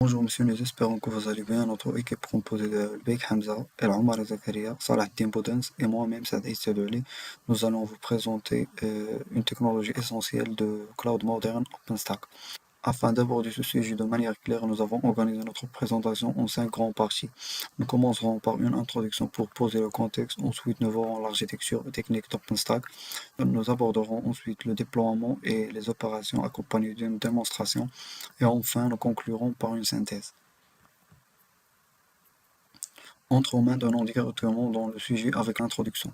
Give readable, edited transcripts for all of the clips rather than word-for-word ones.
Bonjour monsieur, nous espérons que vous allez bien. Notre équipe composée de Beik Hamza, El Omar Zakaria, Salah Din Boudens et moi-même Saad Istiadouli, nous allons vous présenter une technologie essentielle de cloud moderne OpenStack. Afin d'aborder ce sujet de manière claire, nous avons organisé notre présentation en 5 grandes parties. Nous commencerons par une introduction pour poser le contexte, ensuite nous verrons l'architecture technique d'OpenStack. Nous aborderons ensuite le déploiement et les opérations accompagnées d'une démonstration. Et enfin, nous conclurons par une synthèse. Entrons maintenant directement dans le sujet avec l'introduction.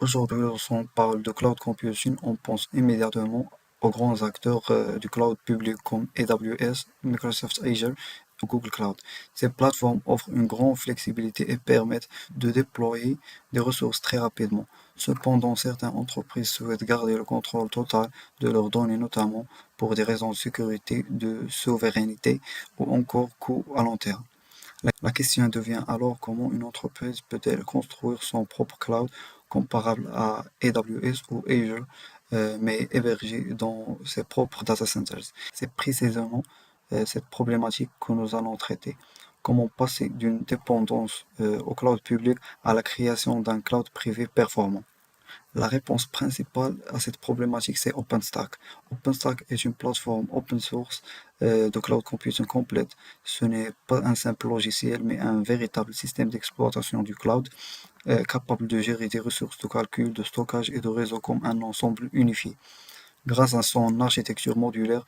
Aujourd'hui, lorsqu'on parle de cloud computing, on pense immédiatement aux grands acteurs du cloud public comme AWS, Microsoft Azure ou Google Cloud. Ces plateformes offrent une grande flexibilité et permettent de déployer des ressources très rapidement. Cependant, certaines entreprises souhaitent garder le contrôle total de leurs données, notamment pour des raisons de sécurité, de souveraineté ou encore coût à long terme. La question devient alors comment une entreprise peut-elle construire son propre cloud comparable à AWS ou Azure, mais hébergé dans ses propres data centers. C'est précisément cette problématique que nous allons traiter. Comment passer d'une dépendance au cloud public à la création d'un cloud privé performant. La réponse principale à cette problématique, c'est OpenStack. OpenStack est une plateforme open source de cloud computing complète. Ce n'est pas un simple logiciel, mais un véritable système d'exploitation du cloud capable de gérer des ressources de calcul, de stockage et de réseau comme un ensemble unifié. Grâce à son architecture modulaire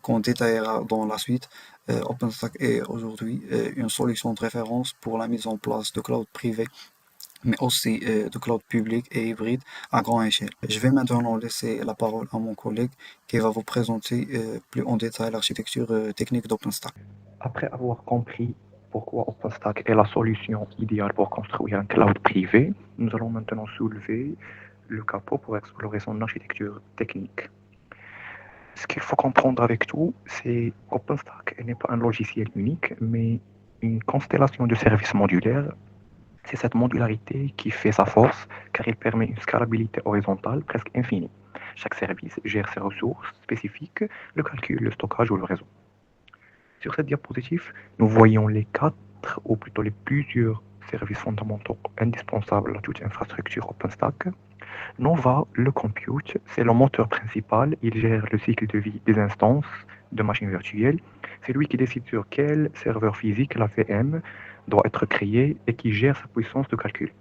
qu'on détaillera dans la suite, OpenStack est aujourd'hui une solution de référence pour la mise en place de cloud privé mais aussi de cloud public et hybride à grande échelle. Je vais maintenant laisser la parole à mon collègue qui va vous présenter plus en détail l'architecture technique d'OpenStack. Après avoir compris pourquoi OpenStack est la solution idéale pour construire un cloud privé, nous allons maintenant soulever le capot pour explorer son architecture technique. Ce qu'il faut comprendre avec tout, c'est qu'OpenStack n'est pas un logiciel unique, mais une constellation de services modulaires. C'est cette modularité qui fait sa force, car il permet une scalabilité horizontale presque infinie. Chaque service gère ses ressources spécifiques, le calcul, le stockage ou le réseau. Sur cette diapositive, nous voyons les 4, ou plutôt les plusieurs services fondamentaux indispensables à toute infrastructure OpenStack. Nova, le compute, c'est le moteur principal. Il gère le cycle de vie des instances de machines virtuelles. C'est lui qui décide sur quel serveur physique la VM doit être créé et qui gère sa puissance de calcul.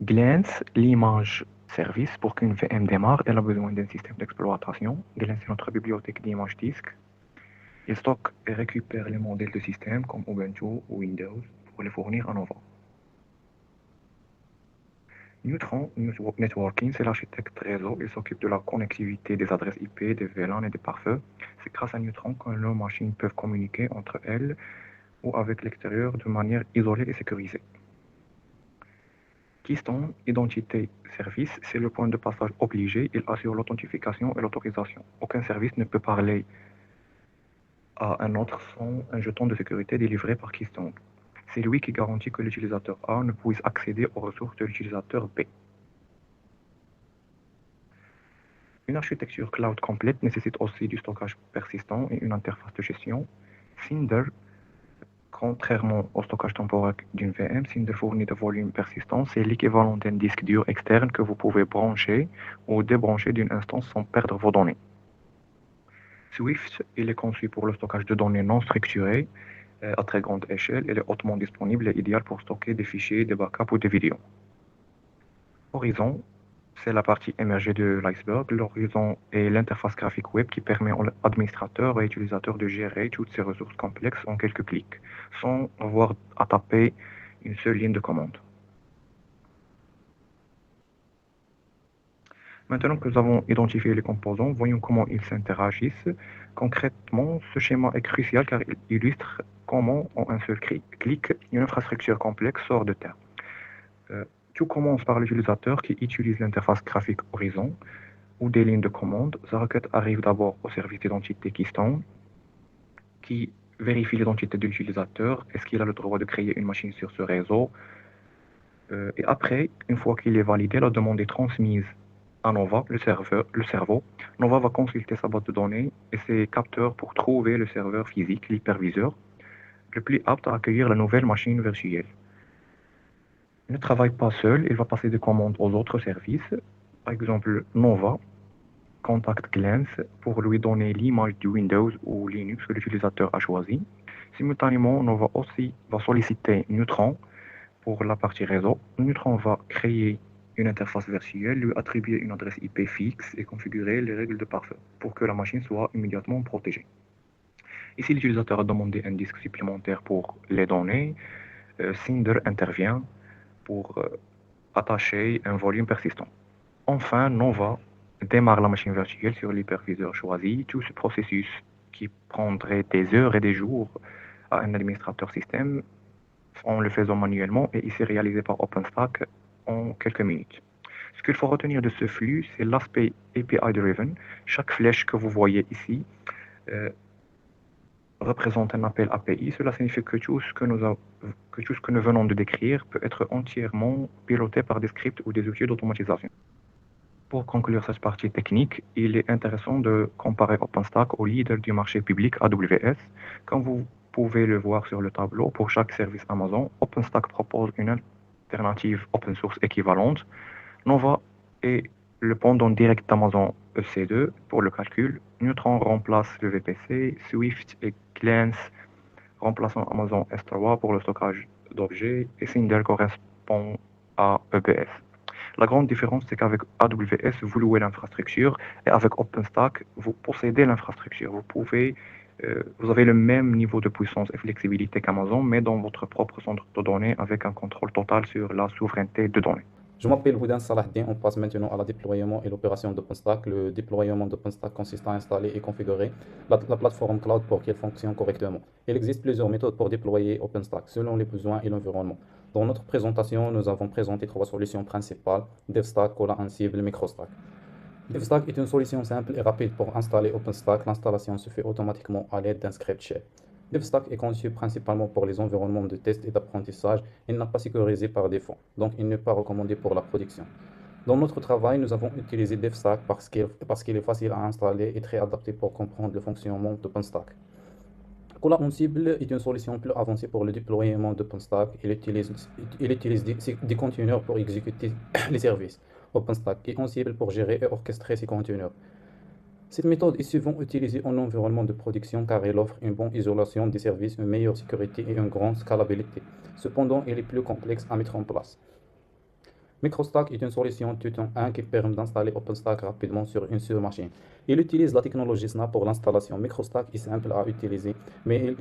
Glance, l'image service, pour qu'une VM démarre, elle a besoin d'un système d'exploitation. Glance est notre bibliothèque d'images disques. Il stocke et récupère les modèles de système comme Ubuntu ou Windows pour les fournir à Nova. Neutron Networking, c'est l'architecte réseau. Il s'occupe de la connectivité des adresses IP, des VLAN et des pare-feux. C'est grâce à Neutron que nos machines peuvent communiquer entre elles ou avec l'extérieur de manière isolée et sécurisée. Keystone, identité service, c'est le point de passage obligé. Il assure l'authentification et l'autorisation. Aucun service ne peut parler à un autre sans un jeton de sécurité délivré par Keystone. C'est lui qui garantit que l'utilisateur A ne puisse accéder aux ressources de l'utilisateur B. Une architecture cloud complète nécessite aussi du stockage persistant et une interface de gestion. Cinder, contrairement au stockage temporaire d'une VM, Cinder fournit des volumes persistants. C'est l'équivalent d'un disque dur externe que vous pouvez brancher ou débrancher d'une instance sans perdre vos données. Swift, il est conçu pour le stockage de données non structurées à très grande échelle. Il est hautement disponible et idéal pour stocker des fichiers, des backups ou des vidéos. Horizon, c'est la partie émergée de l'iceberg. L'horizon est l'interface graphique web qui permet aux administrateurs et utilisateurs de gérer toutes ces ressources complexes en quelques clics, sans avoir à taper une seule ligne de commande. Maintenant que nous avons identifié les composants, voyons comment ils s'interagissent. Concrètement, ce schéma est crucial car il illustre comment, en un seul clic, une infrastructure complexe sort de terre. Tout commence par l'utilisateur qui utilise l'interface graphique Horizon ou des lignes de commande. Sa requête arrive d'abord au service d'identité Keystone, qui vérifie l'identité de l'utilisateur, est-ce qu'il a le droit de créer une machine sur ce réseau. Et après, une fois qu'il est validé, la demande est transmise à Nova, le cerveau. Nova va consulter sa base de données et ses capteurs pour trouver le serveur physique, l'hyperviseur, le plus apte à accueillir la nouvelle machine virtuelle. Il ne travaille pas seul, il va passer des commandes aux autres services. Par exemple, Nova contacte Glance pour lui donner l'image du Windows ou Linux que l'utilisateur a choisi. Simultanément, Nova aussi va solliciter Neutron pour la partie réseau. Neutron va créer une interface virtuelle, lui attribuer une adresse IP fixe et configurer les règles de parfum pour que la machine soit immédiatement protégée. Ici, l'utilisateur a demandé un disque supplémentaire pour les données. Cinder intervient pour attacher un volume persistant. Enfin, Nova démarre la machine virtuelle sur l'hyperviseur choisi. Tout ce processus qui prendrait des heures et des jours à un administrateur système en le faisant manuellement et ici réalisé par OpenStack en quelques minutes. Ce qu'il faut retenir de ce flux, c'est l'aspect API-driven. Chaque flèche que vous voyez ici euh, représente un appel API. Cela signifie que tout ce que nous venons de décrire peut être entièrement piloté par des scripts ou des outils d'automatisation. Pour conclure cette partie technique, il est intéressant de comparer OpenStack au leader du marché public AWS. Comme vous pouvez le voir sur le tableau, pour chaque service Amazon, OpenStack propose une alternative open source équivalente. Nova est le pendant direct d'Amazon EC2 pour le calcul. Neutron remplace le VPC. Swift et Glance remplaçant Amazon S3 pour le stockage d'objets. Et Cinder correspond à EBS. La grande différence, c'est qu'avec AWS, vous louez l'infrastructure et avec OpenStack, vous possédez l'infrastructure. Vous avez le même niveau de puissance et flexibilité qu'Amazon, mais dans votre propre centre de données avec un contrôle total sur la souveraineté de données. Je m'appelle Houdan Salahdin. On passe maintenant à la déploiement et l'opération d'OpenStack. Le déploiement d'OpenStack consiste à installer et configurer la plateforme cloud pour qu'elle fonctionne correctement. Il existe plusieurs méthodes pour déployer OpenStack selon les besoins et l'environnement. Dans notre présentation, nous avons présenté trois solutions principales: DevStack, Kola, Ansible, MicroStack. DevStack est une solution simple et rapide pour installer OpenStack. L'installation se fait automatiquement à l'aide d'un script shell. DevStack est conçu principalement pour les environnements de test et d'apprentissage. Il n'est pas sécurisé par défaut, donc il n'est pas recommandé pour la production. Dans notre travail, nous avons utilisé DevStack parce qu'il est facile à installer et très adapté pour comprendre le fonctionnement d'OpenStack. Kola Ansible est une solution plus avancée pour le déploiement d'OpenStack. Il utilise des conteneurs pour exécuter les services OpenStack et Ansible pour gérer et orchestrer ces conteneurs. Cette méthode est souvent utilisée en environnement de production car elle offre une bonne isolation des services, une meilleure sécurité et une grande scalabilité. Cependant, elle est plus complexe à mettre en place. MicroStack est une solution tout en un qui permet d'installer OpenStack rapidement sur une seule machine. Il utilise la technologie Snap pour l'installation. MicroStack est simple à utiliser, mais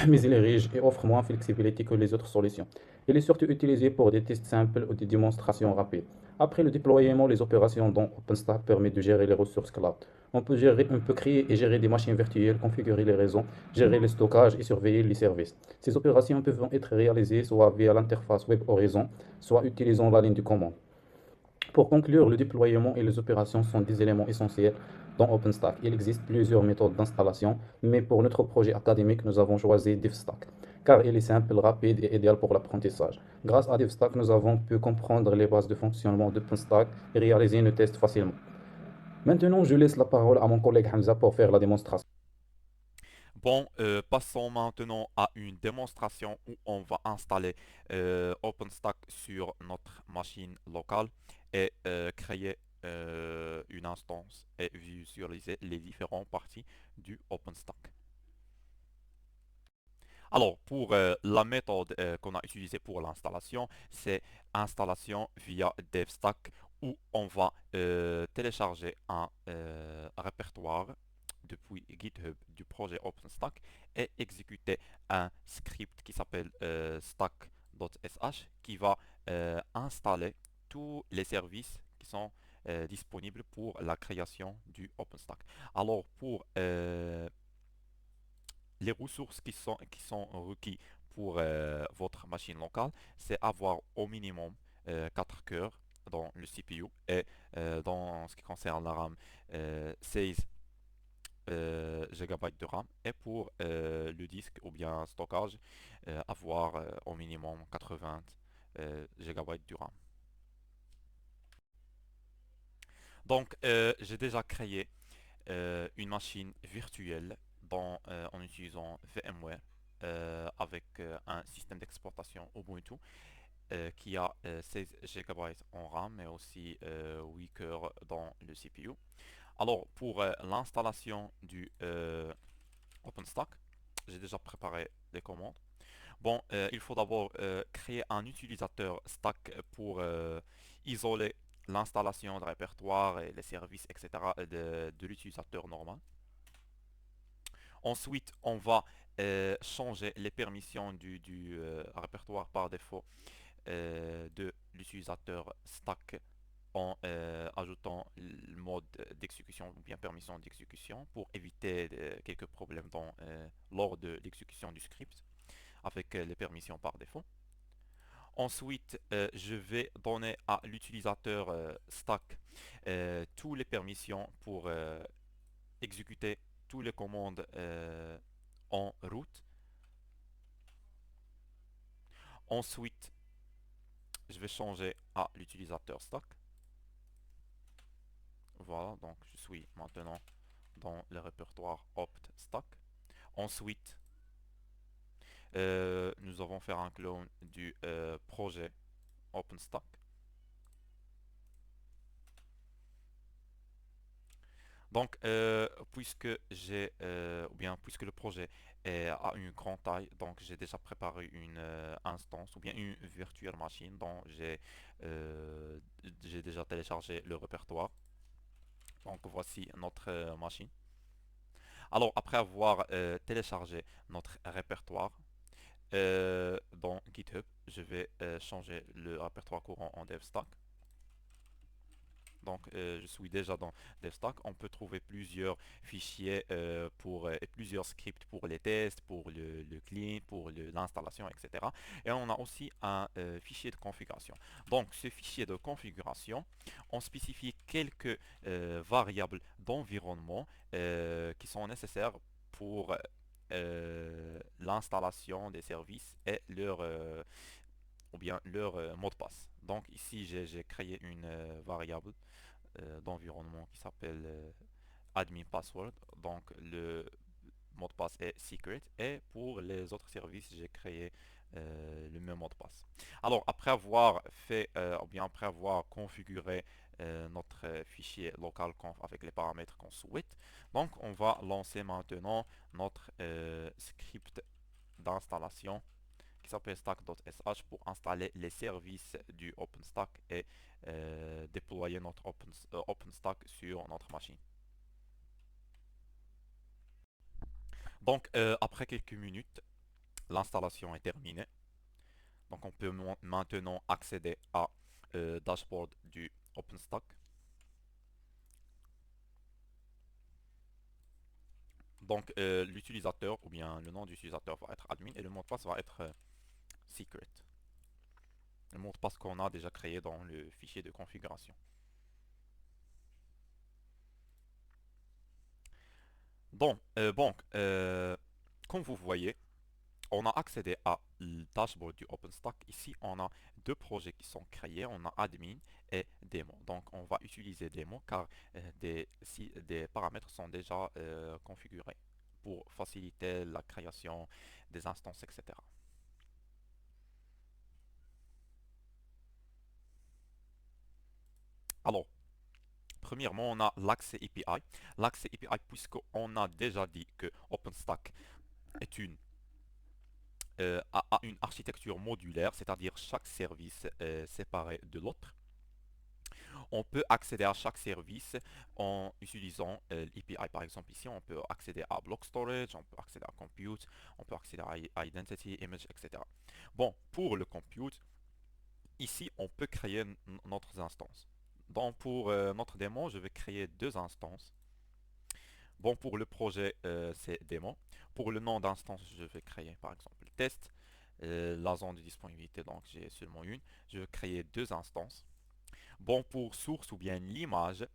il est riche et offre moins de flexibilité que les autres solutions. Il est surtout utilisé pour des tests simples ou des démonstrations rapides. Après le déploiement, les opérations dans OpenStack permettent de gérer les ressources cloud. On peut créer et gérer des machines virtuelles, configurer les réseaux, gérer le stockage et surveiller les services. Ces opérations peuvent être réalisées soit via l'interface Web Horizon, soit utilisant la ligne de commande. Pour conclure, le déploiement et les opérations sont des éléments essentiels dans OpenStack. Il existe plusieurs méthodes d'installation, mais pour notre projet académique, nous avons choisi DevStack, car il est simple, rapide et idéal pour l'apprentissage. Grâce à DevStack, nous avons pu comprendre les bases de fonctionnement d'OpenStack et réaliser nos tests facilement. Maintenant, je laisse la parole à mon collègue Hamza pour faire la démonstration. Bon, passons maintenant à une démonstration où on va installer OpenStack sur notre machine locale et créer une instance et visualiser les différentes parties du OpenStack. Alors, pour la méthode qu'on a utilisée pour l'installation, c'est installation via DevStack où on va télécharger un répertoire depuis GitHub du projet OpenStack et exécuter un script qui s'appelle stack.sh qui va installer tous les services qui sont disponibles pour la création du OpenStack. Alors pour les ressources qui sont requises pour votre machine locale, c'est avoir au minimum 4 cœurs dans le CPU et dans ce qui concerne la RAM, 16 GB de RAM et pour le disque ou bien stockage, avoir au minimum 80 GB de RAM. Donc, j'ai déjà créé une machine virtuelle en utilisant VMware avec un système d'exportation Ubuntu qui a 16 GB en RAM mais aussi 8 cœurs dans le CPU. Alors, pour l'installation du OpenStack, j'ai déjà préparé les commandes. Bon, il faut d'abord créer un utilisateur stack pour isoler l'installation de répertoire et les services, etc. de l'utilisateur normal. Ensuite, on va changer les permissions du répertoire par défaut de l'utilisateur stack en ajoutant le mode d'exécution ou bien permission d'exécution pour éviter quelques problèmes lors de l'exécution du script avec les permissions par défaut. Ensuite, je vais donner à l'utilisateur stack toutes les permissions pour exécuter toutes les commandes en route. Ensuite, je vais changer à l'utilisateur stack. Voilà, donc je suis maintenant dans le répertoire opt stack. Ensuite, nous allons faire un clone du projet OpenStack. Donc, puisque le projet a une grande taille, donc j'ai déjà préparé une instance ou bien une virtuelle machine dont j'ai déjà téléchargé le répertoire. Donc, voici notre machine. Alors, après avoir téléchargé notre répertoire dans GitHub, je vais changer le répertoire courant en DevStack. Donc, je suis déjà dans DevStack. On peut trouver plusieurs fichiers et plusieurs scripts pour les tests, pour le clean, pour l'installation, etc. Et on a aussi un fichier de configuration. Donc, ce fichier de configuration, on spécifie quelques variables d'environnement qui sont nécessaires pour l'installation des services et leur mot de passe. Donc ici j'ai créé une variable d'environnement qui s'appelle admin password. Donc le mot de passe est secret et pour les autres services j'ai créé le même mot de passe. Alors après avoir fait ou bien après avoir configuré notre fichier localconf avec les paramètres qu'on souhaite, donc on va lancer maintenant notre script d'installation qui s'appelle stack.sh pour installer les services du OpenStack et déployer notre OpenStack sur notre machine. Donc après quelques minutes, l'installation est terminée. Donc on peut maintenant accéder à dashboard du OpenStack. Donc l'utilisateur ou bien le nom d'utilisateur va être admin et le mot de passe va être secret. Le mot de passe qu'on a déjà créé dans le fichier de configuration. Donc, comme vous voyez, on a accédé à le dashboard du OpenStack. Ici, on a deux projets qui sont créés. On a admin et démo. Donc, on va utiliser démo car des paramètres sont déjà configurés pour faciliter la création des instances, etc. Alors, premièrement, on a l'accès API. L'accès API, puisqu'on a déjà dit que OpenStack est a une architecture modulaire, c'est-à-dire chaque service est séparé de l'autre. On peut accéder à chaque service en utilisant l'API. Par exemple, ici, on peut accéder à Block Storage, on peut accéder à Compute, on peut accéder à Identity, Image, etc. Bon, pour le Compute, ici, on peut créer notre instance. Donc, pour notre démo, je vais créer deux instances. Bon, pour le projet, c'est démo. Pour le nom d'instance, je vais créer par exemple test. La zone de disponibilité, donc j'ai seulement une. Je vais créer deux instances. Bon, pour source ou bien l'image,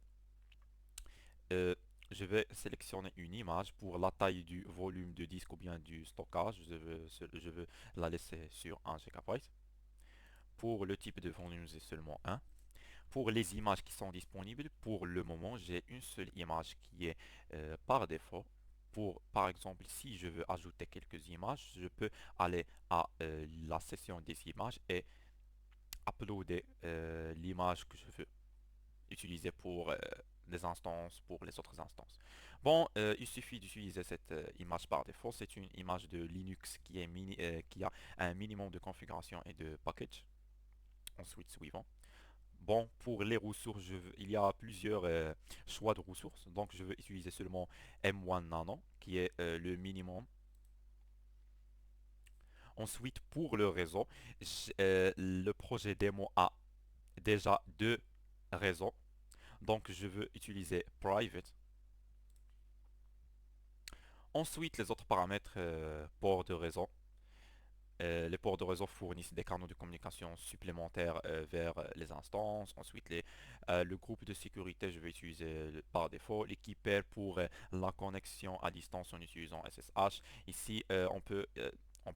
euh, je vais sélectionner une image. Pour la taille du volume de disque ou bien du stockage, je veux la laisser sur 1 GB. Pour le type de volume, c'est seulement 1. pour les images qui sont disponibles, pour le moment, j'ai une seule image qui est par défaut. Par exemple, si je veux ajouter quelques images, je peux aller à la session des images et uploader l'image que je veux utiliser pour les instances, pour les autres instances. Bon, il suffit d'utiliser cette image par défaut. C'est une image de Linux qui a un minimum de configuration et de package. Ensuite, suivant. Bon, pour les ressources, il y a plusieurs choix de ressources. Donc, je veux utiliser seulement M1 Nano, qui est le minimum. Ensuite, pour le réseau, le projet démo a déjà deux réseaux. Donc, je veux utiliser private. Ensuite, les autres paramètres, ports de réseau. Les ports de réseau fournissent des canaux de communication supplémentaires vers les instances. Ensuite, le groupe de sécurité, je vais utiliser par défaut. L'équipaire pour la connexion à distance en utilisant SSH. Ici, on peut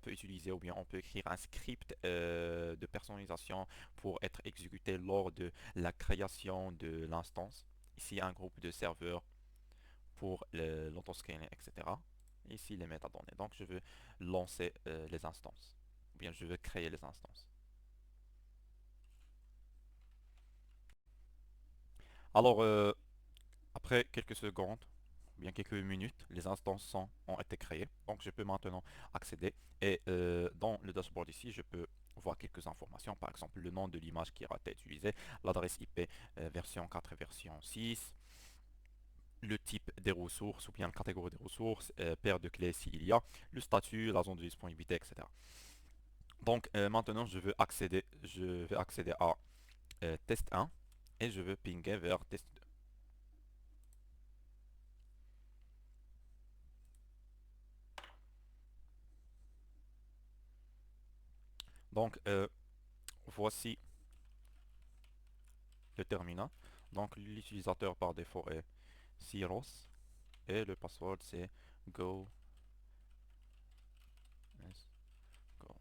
utiliser ou bien on peut écrire un script de personnalisation pour être exécuté lors de la création de l'instance. Ici, un groupe de serveurs pour l'autoscaling, etc. Ici, les métadonnées. Donc, je veux lancer les instances. Ou bien, je veux créer les instances. Alors, après quelques secondes, ou bien quelques minutes, les instances ont été créées. Donc, je peux maintenant accéder. Et dans le dashboard ici, je peux voir quelques informations. Par exemple, le nom de l'image qui aura été utilisée, l'adresse IP version 4 et version 6, le type des ressources ou bien la catégorie des ressources, paire de clés s'il y a, le statut, la zone de disponibilité, etc. Donc maintenant je vais accéder à test 1 et je veux pinguer vers test 2. Donc voici le terminal. Donc l'utilisateur par défaut est Cyros et le password c'est go. Yes, go.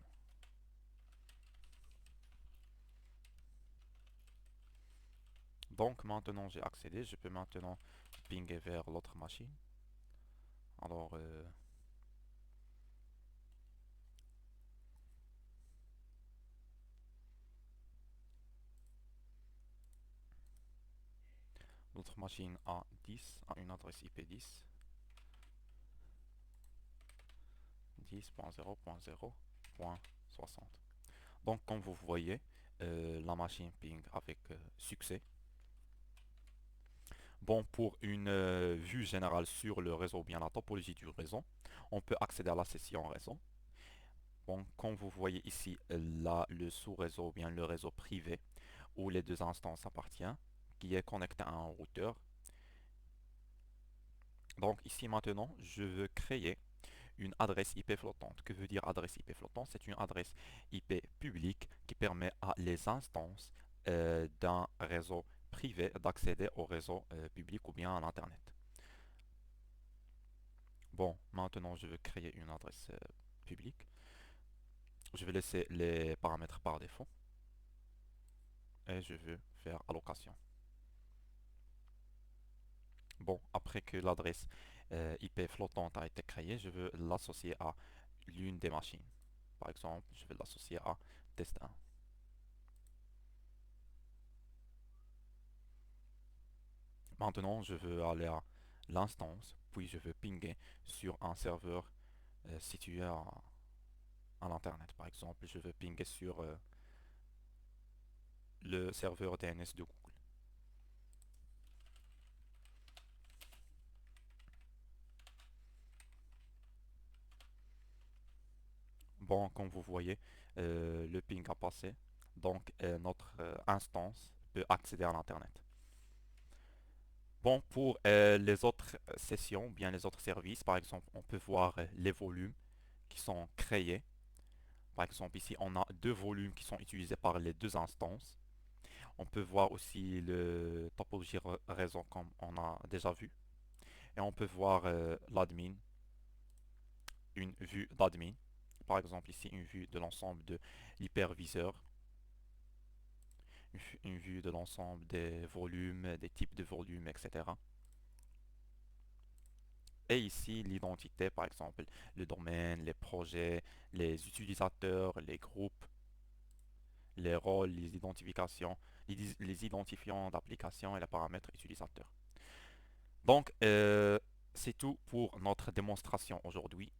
Donc maintenant j'ai accédé, je peux maintenant pinguer vers l'autre machine. Alors l'autre machine a une adresse IP 10.0.0.60. Donc comme vous voyez, la machine ping avec succès. Bon, pour une vue générale sur le réseau ou bien la topologie du réseau, on peut accéder à la session réseau. Bon, comme vous voyez ici, là, le sous-réseau ou bien le réseau privé où les deux instances appartiennent, qui est connecté à un routeur. Donc ici maintenant, je veux créer une adresse IP flottante. Que veut dire adresse IP flottante? C'est une adresse IP publique qui permet à les instances d'un réseau privé d'accéder au réseau public ou bien à l'Internet. Bon, maintenant je veux créer une adresse publique. Je vais laisser les paramètres par défaut et je veux faire allocation. Bon, après que l'adresse IP flottante a été créée, je veux l'associer à l'une des machines. Par exemple, je vais l'associer à test 1. Maintenant, je veux aller à l'instance, puis je veux pinguer sur un serveur situé à l'Internet. Par exemple, je veux pinguer sur le serveur DNS de Google. Bon, comme vous voyez, le ping a passé. Donc, notre instance peut accéder à l'Internet. Bon, pour les autres sessions, bien les autres services, par exemple, on peut voir les volumes qui sont créés. Par exemple, ici, on a deux volumes qui sont utilisés par les deux instances. On peut voir aussi le topologie réseau comme on a déjà vu. Et on peut voir l'admin, une vue d'admin. Par exemple, ici, une vue de l'ensemble de l'hyperviseur. une vue de l'ensemble des volumes, des types de volumes, etc. Et ici, l'identité, par exemple, le domaine, les projets, les utilisateurs, les groupes, les rôles, les identifications, les identifiants d'application et les paramètres utilisateurs. Donc, c'est tout pour notre démonstration aujourd'hui.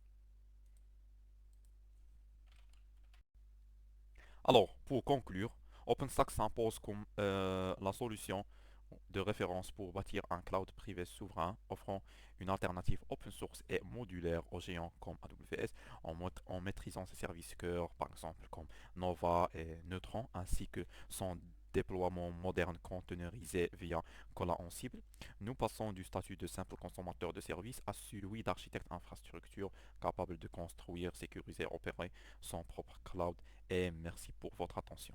Alors, pour conclure, OpenStack s'impose comme la solution de référence pour bâtir un cloud privé souverain offrant une alternative open source et modulaire aux géants comme AWS en maîtrisant ses services cœur par exemple comme Nova et Neutron ainsi que son déploiement moderne containerisé via Cola Ansible. Nous passons du statut de simple consommateur de services à celui d'architecte infrastructure capable de construire, sécuriser, opérer son propre cloud et merci pour votre attention.